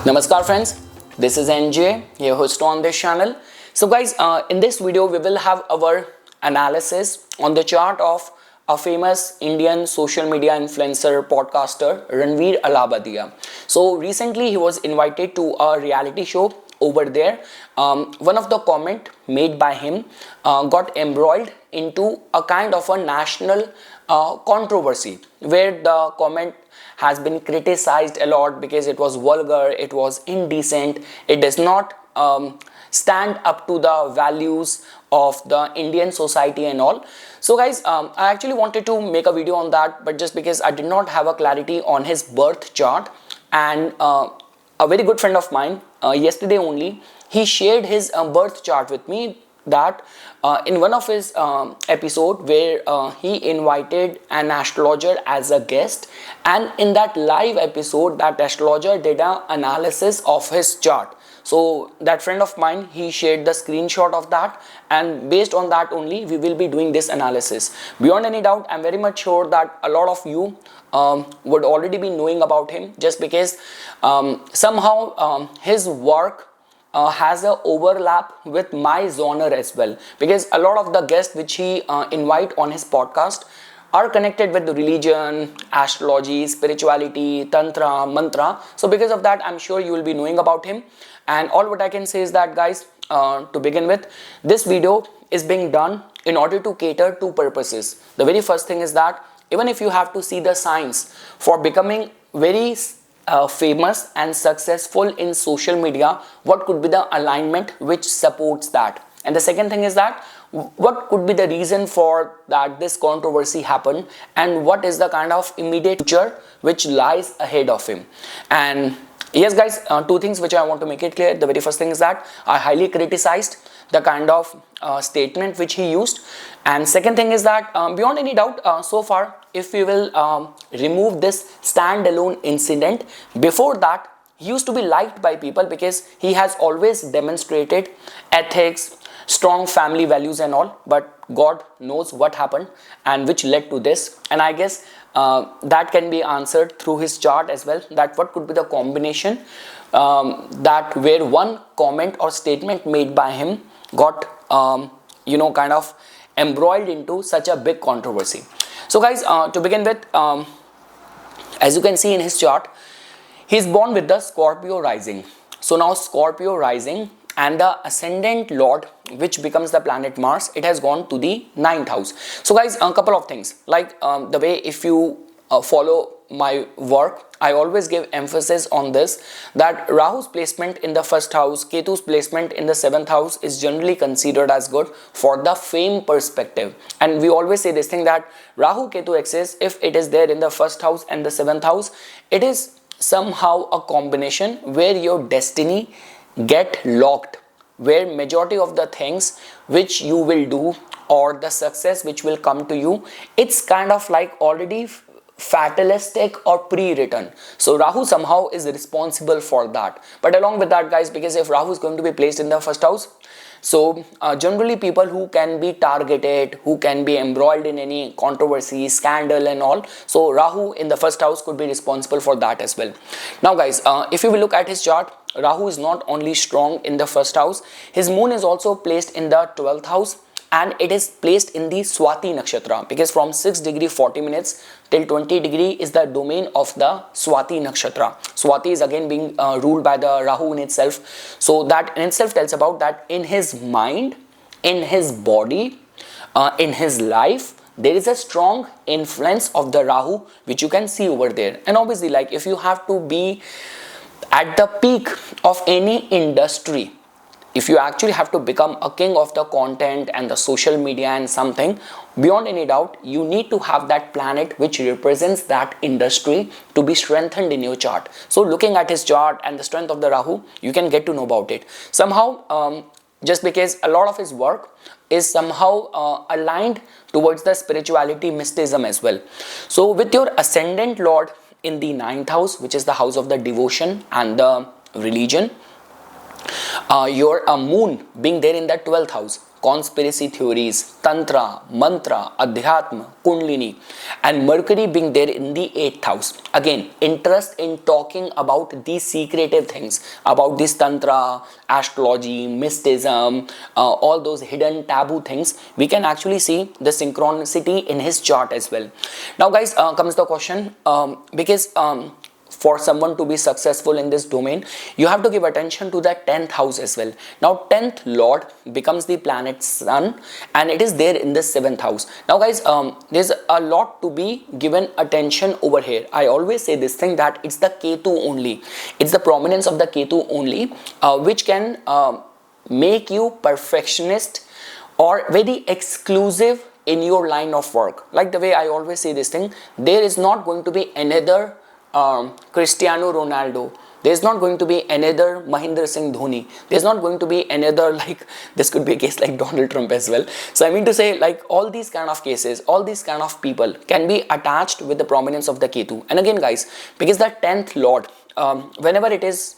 Namaskar friends, this is NJ, your host on this channel. So guys, in this video we will have our analysis on the chart of a famous Indian social media influencer podcaster Ranveer Alabadia. So recently he was invited to a reality show over there. One of the comment made by him got embroiled into a kind of a national controversy where the comment has been criticized a lot because it was vulgar, it was indecent, it does not stand up to the values of the Indian society and all. So guys, I actually wanted to make a video on that, but just because I did not have a clarity on his birth chart, and a very good friend of mine yesterday only, he shared his birth chart with me, that in one of his episode where he invited an astrologer as a guest, and in that live episode that astrologer did an analysis of his chart. So that friend of mine, he shared the screenshot of that, and based on that only we will be doing this analysis. Beyond any doubt, I'm very much sure that a lot of you would already be knowing about him, just because somehow his work has a overlap with my genre as well, because a lot of the guests which he invite on his podcast are connected with the religion, astrology, spirituality, tantra, mantra. So because of that, I'm sure you will be knowing about him. And all what I can say is that guys, to begin with, this video is being done in order to cater two purposes. The very first thing is that even if you have to see the signs for becoming very famous and successful in social media, what could be the alignment which supports that? And the second thing is that what could be the reason for that this controversy happened, and what is the kind of immediate future which lies ahead of him. And yes guys, two things which I want to make it clear. The very first thing is that I highly criticized the kind of statement which he used, and second thing is that beyond any doubt, so far if we will remove this standalone incident, before that he used to be liked by people because he has always demonstrated ethics, strong family values and all, but God knows what happened and which led to this. And I guess that can be answered through his chart as well, that what could be the combination that where one comment or statement made by him got kind of embroiled into such a big controversy. So guys, to begin with, as you can see in his chart, he is born with the Scorpio rising. So now Scorpio rising and the ascendant lord, which becomes the planet Mars, it has gone to the 9th house. So guys, a couple of things, like the way if you follow my work, I always give emphasis on this, that Rahu's placement in the 1st house, Ketu's placement in the 7th house is generally considered as good for the fame perspective. And we always say this thing, that Rahu Ketu axis, if it is there in the 1st house and the 7th house, it is somehow a combination where your destiny get locked, where majority of the things which you will do or the success which will come to you, it's kind of like already fatalistic or pre-written. So Rahu somehow is responsible for that. But along with that guys, because if Rahu is going to be placed in the 1st house, so generally people who can be targeted, who can be embroiled in any controversy, scandal and all, so Rahu in the 1st house could be responsible for that as well. Now guys, if you will look at his chart, Rahu is not only strong in the 1st house, his moon is also placed in the 12th house, and it is placed in the Swati Nakshatra, because from 6 degree 40 minutes till 20 degree is the domain of the Swati Nakshatra. Swati is again being ruled by the Rahu in itself. So that in itself tells about that in his mind, in his body, in his life, there is a strong influence of the Rahu which you can see over there. And obviously, like if you have to be at the peak of any industry, if you actually have to become a king of the content and the social media and something, beyond any doubt, you need to have that planet which represents that industry to be strengthened in your chart. So looking at his chart and the strength of the Rahu, you can get to know about it. Somehow, just because a lot of his work is somehow aligned towards the spirituality, mysticism as well. So with your ascendant lord in the 9th house, which is the house of the devotion and the religion, your moon being there in the 12th house, conspiracy theories, tantra, mantra, adhyatma, kundalini, and Mercury being there in the 8th house. Again, interest in talking about these secretive things, about this tantra, astrology, mysticism, all those hidden taboo things, we can actually see the synchronicity in his chart as well. Now guys, comes the question, because for someone to be successful in this domain, you have to give attention to the 10th house as well. Now 10th lord becomes the planet sun, and it is there in the 7th house. Now guys, there's a lot to be given attention over here. I always say this thing, that it's the Ketu only, it's the prominence of the Ketu only, which can make you perfectionist or very exclusive in your line of work. Like the way I always say this thing, there is not going to be another Cristiano Ronaldo, there's not going to be another Mahendra Singh Dhoni, there's not going to be another, like, this could be a case like Donald Trump as well. So I mean to say, like, all these kind of cases, all these kind of people can be attached with the prominence of the Ketu. And again guys, because the 10th lord, whenever it is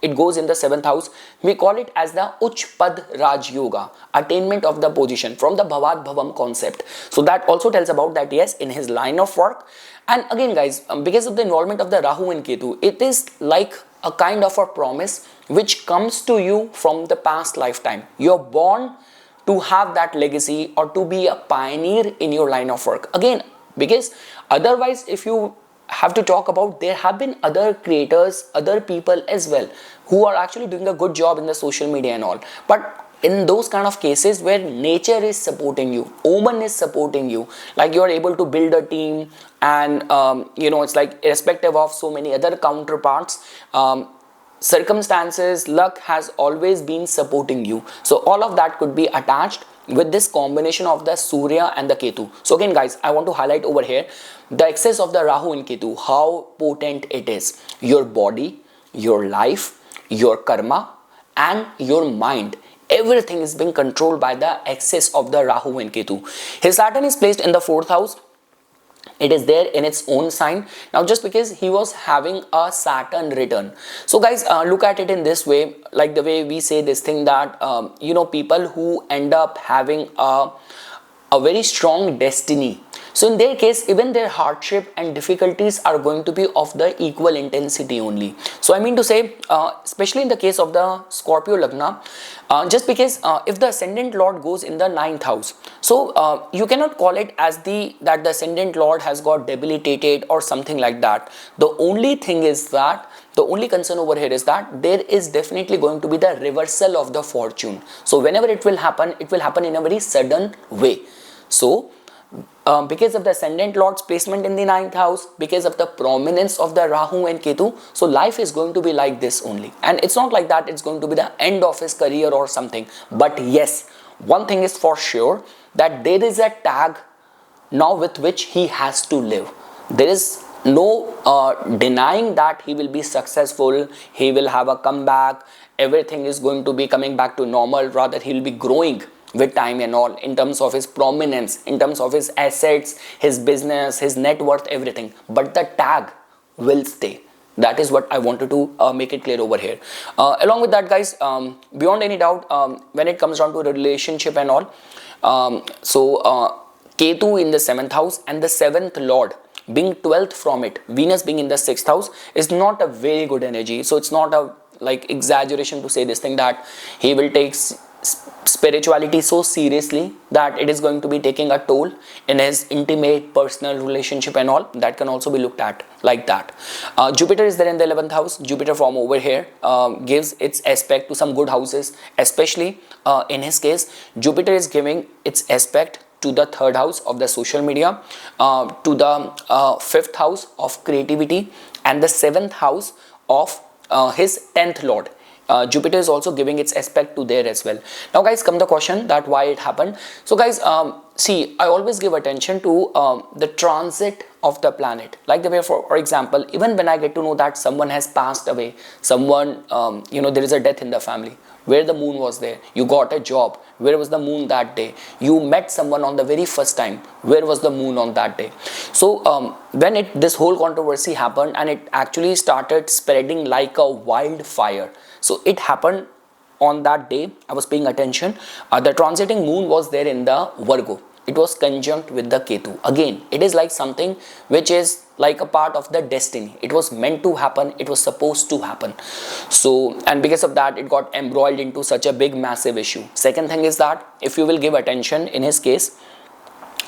it goes in the 7th house, we call it as the Uch Pad Raj Yoga, attainment of the position, from the Bhavad Bhavam concept. So that also tells about that, yes, in his line of work. And again guys, because of the involvement of the Rahu and Ketu, it is like a kind of a promise which comes to you from the past lifetime. You're born to have that legacy or to be a pioneer in your line of work. Again, because otherwise, if you have to talk about, there have been other creators, other people as well, who are actually doing a good job in the social media and all. But in those kind of cases where nature is supporting you, Oman is supporting you, like you are able to build a team, and you know, it's like irrespective of so many other counterparts, circumstances, luck has always been supporting you. So all of that could be attached with this combination of the Surya and the Ketu. So again guys, I want to highlight over here the excess of the Rahu and Ketu, how potent it is. Your body, your life, your karma, and your mind, everything is being controlled by the excess of the Rahu and Ketu. His Saturn is placed in the 4th house. It is there in its own sign. Now just because he was having a Saturn return, so guys, look at it in this way, like the way we say this thing, that you know, people who end up having a very strong destiny, so in their case, even their hardship and difficulties are going to be of the equal intensity only. So I mean to say, especially in the case of the Scorpio Lagna, just because if the ascendant lord goes in the 9th house, so you cannot call it as that the ascendant lord has got debilitated or something like that. The only thing is that, the only concern over here is that there is definitely going to be the reversal of the fortune. So whenever it will happen in a very sudden way. So because of the ascendant lord's placement in the 9th house, because of the prominence of the Rahu and Ketu, so life is going to be like this only. And it's not like that it's going to be the end of his career or something. But yes, one thing is for sure, that there is a tag now with which he has to live. There is no denying that he will be successful, he will have a comeback, everything is going to be coming back to normal. Rather, he will be growing with time and all, in terms of his prominence, in terms of his assets, his business, his net worth, everything. But the tag will stay. That is what I wanted to make it clear over here. Along with that guys, beyond any doubt, when it comes down to the relationship and all, Ketu in the 7th house and the 7th lord being 12th from it, Venus being in the 6th house, is not a very good energy. So it's not a like exaggeration to say this thing, that he will take spirituality so seriously that it is going to be taking a toll in his intimate personal relationship and all. That can also be looked at like that. Jupiter is there in the 11th house. Jupiter from over here gives its aspect to some good houses, especially in his case Jupiter is giving its aspect to the 3rd house of the social media, to the 5th house of creativity, and the 7th house of his 10th lord. Jupiter is also giving its aspect to there as well. Now guys, come the question that why it happened. So guys, see, I always give attention to the transit of the planet. Like the way, for example, even when I get to know that someone has passed away, someone, you know, there is a death in the family, where the moon was there. You got a job, where was the moon that day? You met someone on the very first time, where was the moon on that day? So when this whole controversy happened and it actually started spreading like a wildfire, so it happened on that day I was paying attention, the transiting moon was there in the Virgo. It was conjunct with the Ketu. Again, it is like something which is like a part of the destiny. It was meant to happen. It was supposed to happen. So, and because of that, it got embroiled into such a big, massive issue. Second thing is that if you will give attention in his case,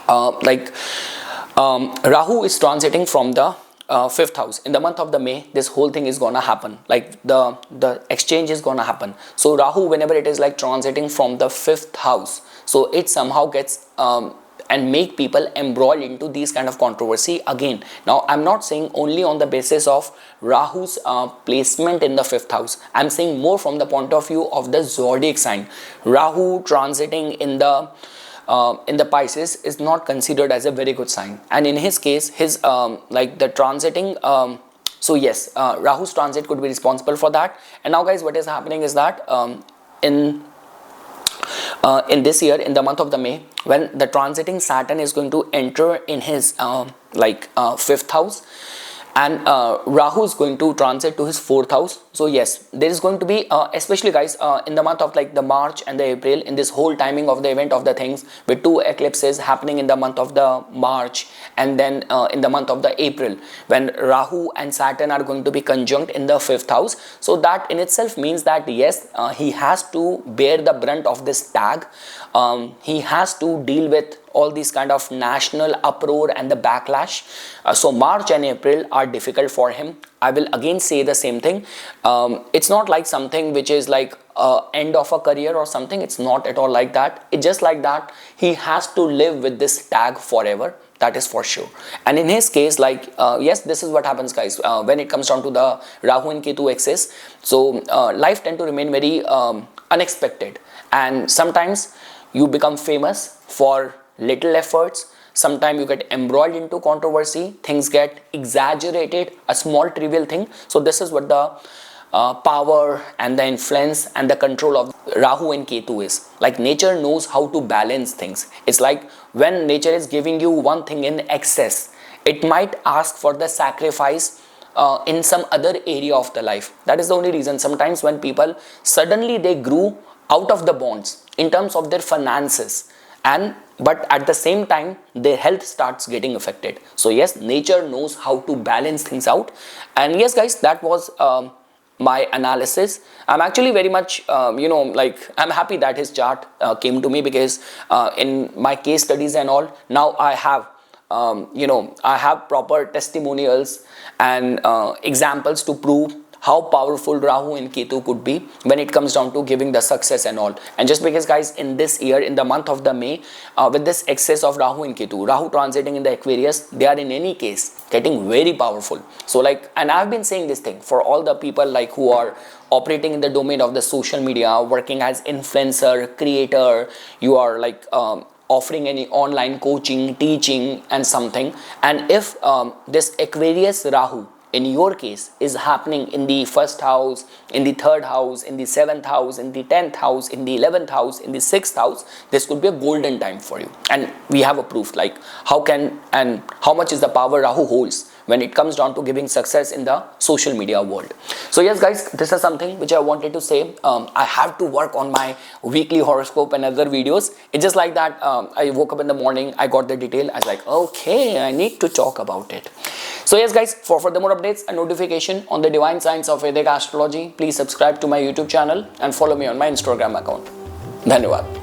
Rahu is transiting from the fifth house in the month of the May. This whole thing is gonna happen, like the exchange is gonna happen. So Rahu, whenever it is like transiting from the fifth house, so it somehow gets and make people embroiled into these kind of controversy again. Now I'm not saying only on the basis of Rahu's placement in the fifth house. I'm saying more from the point of view of the zodiac sign. Rahu transiting in the Pisces is not considered as a very good sign, and in his case, his like the transiting, so yes, Rahu's transit could be responsible for that. And now guys, what is happening is that in this year, in the month of the May, when the transiting Saturn is going to enter in his fifth house, and Rahu is going to transit to his fourth house. So yes, there is going to be especially guys in the month of like the March and the April, in this whole timing of the event of the things, with two eclipses happening in the month of the March and then in the month of the April, when Rahu and Saturn are going to be conjunct in the fifth house. So that in itself means that yes, he has to bear the brunt of this tag. He has to deal with all these kind of national uproar and the backlash. So March and April are difficult for him. I will again say the same thing. It's not like something which is like end of a career or something. It's not at all like that. It's just like that he has to live with this tag forever. That is for sure. And in his case, like yes, this is what happens guys when it comes down to the Rahu and Ketu axis. So life tend to remain very unexpected, and sometimes you become famous for little efforts. Sometimes you get embroiled into controversy, things get exaggerated, a small trivial thing. So this is what the power and the influence and the control of Rahu and Ketu is. Like nature knows how to balance things. It's like when nature is giving you one thing in excess, it might ask for the sacrifice in some other area of the life. That is the only reason sometimes when people suddenly they grew out of the bonds in terms of their finances, but at the same time their health starts getting affected. So yes, nature knows how to balance things out. And yes guys, that was my analysis. I'm actually very much I'm happy that his chart came to me, because in my case studies and all, now I have I have proper testimonials and examples to prove how powerful Rahu and Ketu could be when it comes down to giving the success and all. And just because guys, in this year, in the month of the May, with this excess of Rahu and Ketu, Rahu transiting in the Aquarius, they are in any case getting very powerful. So like, and I've been saying this thing for all the people like who are operating in the domain of the social media, working as influencer, creator, you are like offering any online coaching, teaching and something. And if this Aquarius Rahu in your case is happening in the first house, in the third house, in the seventh house, in the 10th house, in the 11th house, in the 6th house, this could be a golden time for you. And we have a proof like how can and how much is the power Rahu holds when it comes down to giving success in the social media world. So yes guys, this is something which I wanted to say. I have to work on my weekly horoscope and other videos. It's just like that I woke up in the morning, I got the detail, I was like, okay, I need to talk about it. So yes guys, for further more updates and notification on the divine science of Vedic astrology, please subscribe to my YouTube channel and follow me on my Instagram account. Dhanyawad.